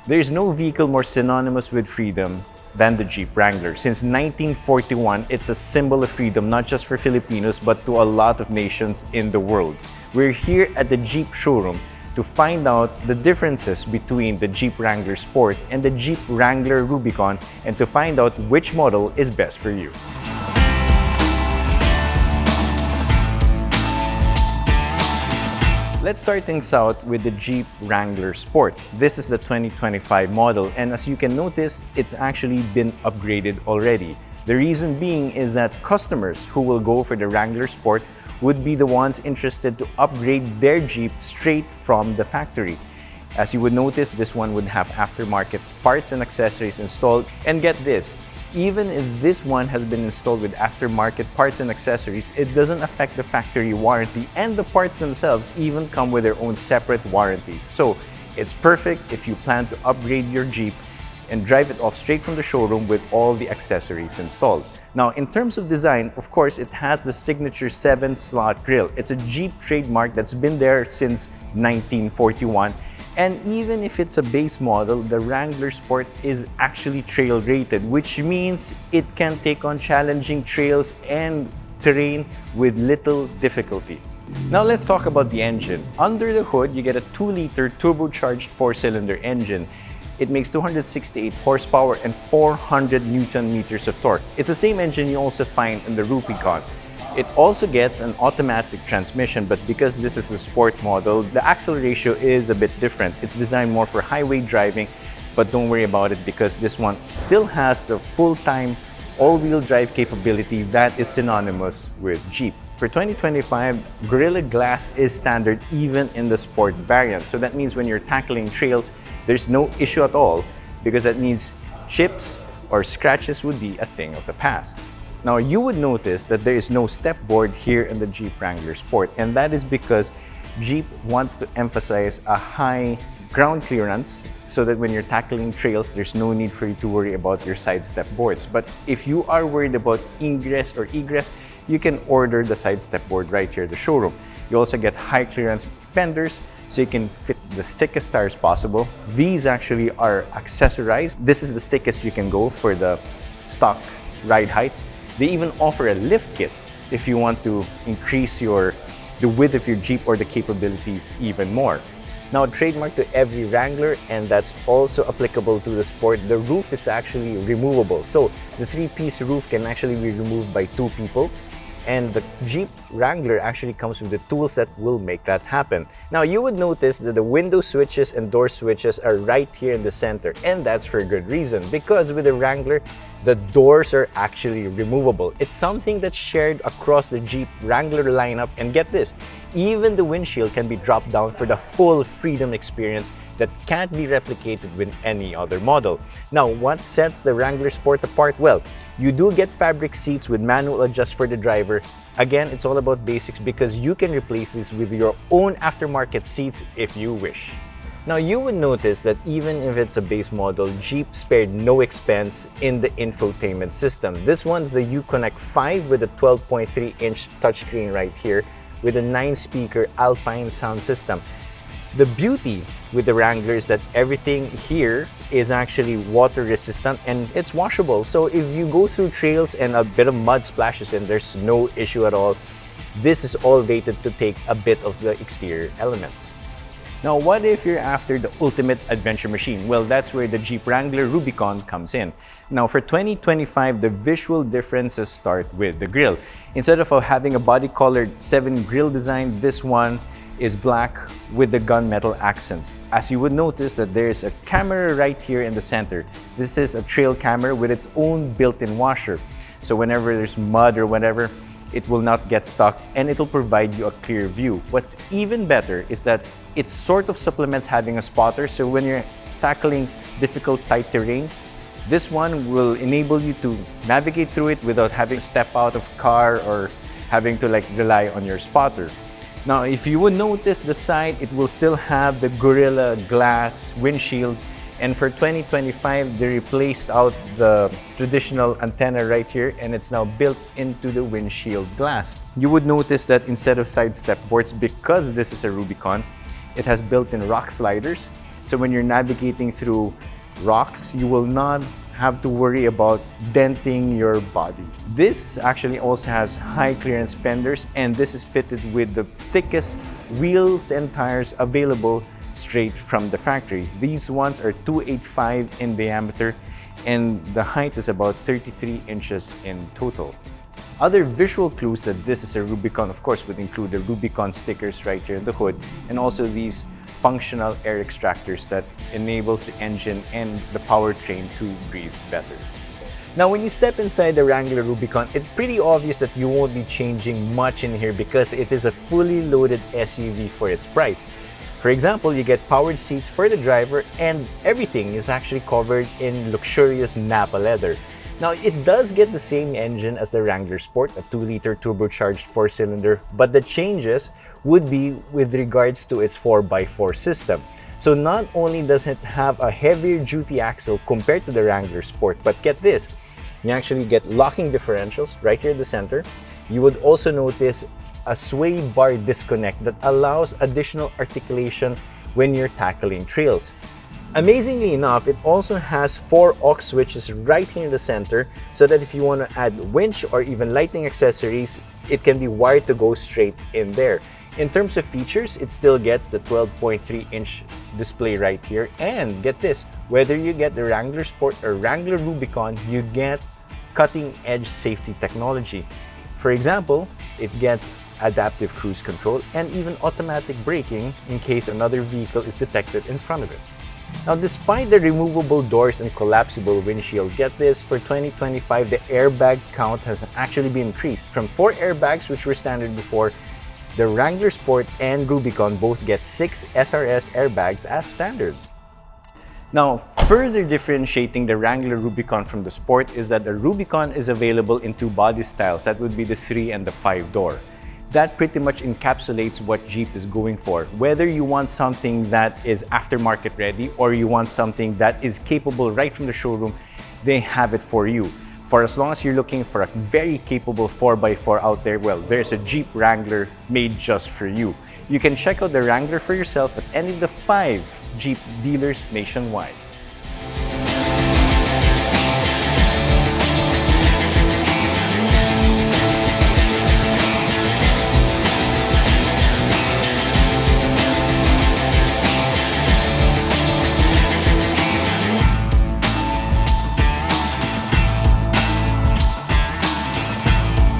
There's no vehicle more synonymous with freedom than the Jeep Wrangler. Since 1941, it's a symbol of freedom, not just for Filipinos, but to a lot of nations in the world. We're here at the Jeep showroom to find out the differences between the Jeep Wrangler Sport and the Jeep Wrangler Rubicon, and to find out which model is best for you. Let's start things out with the Jeep Wrangler Sport. This is the 2025 model, and as you can notice, it's actually been upgraded already. The reason being is that customers who will go for the Wrangler Sport would be the ones interested to upgrade their Jeep straight from the factory. As you would notice, this one would have aftermarket parts and accessories installed. And get this, even if this one has been installed with aftermarket parts and accessories, it doesn't affect the factory warranty, and the parts themselves even come with their own separate warranties. So it's perfect if you plan to upgrade your Jeep and drive it off straight from the showroom with all the accessories installed. Now, in terms of design, of course, it has the signature 7-slot grille. It's a Jeep trademark that's been there since 1941. And even if it's a base model, the Wrangler Sport is actually trail rated, which means it can take on challenging trails and terrain with little difficulty. Now let's talk about the engine. Under the hood, you get a 2-liter turbocharged 4-cylinder engine. It makes 268 horsepower and 400 Newton meters of torque. It's the same engine you also find in the Rubicon. It also gets an automatic transmission, but because this is the sport model, the axle ratio is a bit different. It's designed more for highway driving, but don't worry about it because this one still has the full-time all-wheel drive capability that is synonymous with Jeep. For 2025, Gorilla Glass is standard even in the sport variant. So that means when you're tackling trails, there's no issue at all, because that means chips or scratches would be a thing of the past. Now, you would notice that there is no step board here in the Jeep Wrangler Sport, and that is because Jeep wants to emphasize a high ground clearance so that when you're tackling trails, there's no need for you to worry about your side step boards. But if you are worried about ingress or egress, you can order the side step board right here at the showroom. You also get high clearance fenders, so you can fit the thickest tires possible. These actually are accessorized. This is the thickest you can go for the stock ride height. They even offer a lift kit if you want to increase the width of your Jeep or the capabilities even more. Now, trademark to every Wrangler, and that's also applicable to the Sport, the roof is actually removable. So the 3-piece roof can actually be removed by 2 people. And the Jeep Wrangler actually comes with the tools that will make that happen. Now, you would notice that the window switches and door switches are right here in the center, and that's for a good reason, because with the Wrangler, the doors are actually removable. It's something that's shared across the Jeep Wrangler lineup, and get this, even the windshield can be dropped down for the full freedom experience that can't be replicated with any other model. Now, what sets the Wrangler Sport apart? Well, you do get fabric seats with manual adjust for the driver. Again, it's all about basics because you can replace this with your own aftermarket seats if you wish. Now, you would notice that even if it's a base model, Jeep spared no expense in the infotainment system. This one's the Uconnect 5 with a 12.3-inch touchscreen right here with a 9-speaker Alpine sound system. The beauty with the Wrangler is that everything here is actually water resistant and it's washable. So if you go through trails and a bit of mud splashes in, there's no issue at all. This is all rated to take a bit of the exterior elements. Now, what if you're after the ultimate adventure machine? Well, that's where the Jeep Wrangler Rubicon comes in. Now, for 2025, the visual differences start with the grille. Instead of having a body-colored 7 grille design, this one is black with the gunmetal accents. As you would notice that there's a camera right here in the center. This is a trail camera with its own built-in washer. So whenever there's mud or whatever, it will not get stuck and it'll provide you a clear view. What's even better is that it sort of supplements having a spotter. So when you're tackling difficult, tight terrain, this one will enable you to navigate through it without having to step out of car or having to rely on your spotter. Now, if you would notice the side, it will still have the Gorilla Glass windshield. And for 2025, they replaced out the traditional antenna right here, and it's now built into the windshield glass. You would notice that instead of side step boards, because this is a Rubicon, it has built-in rock sliders. So when you're navigating through rocks, you will not have to worry about denting your body. This actually also has high clearance fenders, and this is fitted with the thickest wheels and tires available straight from the factory. These ones are 285 in diameter, and the height is about 33 inches in total. Other visual clues that this is a Rubicon, of course, would include the Rubicon stickers right here in the hood, and also these functional air extractors that enables the engine and the powertrain to breathe better. Now, when you step inside the Wrangler Rubicon, it's pretty obvious that you won't be changing much in here because it is a fully loaded SUV for its price. For example, you get powered seats for the driver, and everything is actually covered in luxurious Nappa leather. Now, it does get the same engine as the Wrangler Sport, a 2-liter turbocharged 4-cylinder, but the changes would be with regards to its 4x4 system. So not only does it have a heavier duty axle compared to the Wrangler Sport, but get this, you actually get locking differentials right here in the center. You would also notice a sway bar disconnect that allows additional articulation when you're tackling trails. Amazingly enough, it also has 4 aux switches right here in the center, so that if you want to add winch or even lighting accessories, it can be wired to go straight in there. In terms of features, it still gets the 12.3-inch display right here, and get this, whether you get the Wrangler Sport or Wrangler Rubicon, you get cutting-edge safety technology. For example, it gets adaptive cruise control and even automatic braking in case another vehicle is detected in front of it. Now, despite the removable doors and collapsible windshield, get this, for 2025, the airbag count has actually been increased. From 4 airbags, which were standard before, the Wrangler Sport and Rubicon both get 6 SRS airbags as standard. Now, further differentiating the Wrangler Rubicon from the Sport is that the Rubicon is available in 2 body styles. That would be the 3 and the 5-door. That pretty much encapsulates what Jeep is going for. Whether you want something that is aftermarket ready or you want something that is capable right from the showroom, they have it for you. For as long as you're looking for a very capable 4x4 out there, well, there's a Jeep Wrangler made just for you. You can check out the Wrangler for yourself at any of the 5 Jeep dealers nationwide.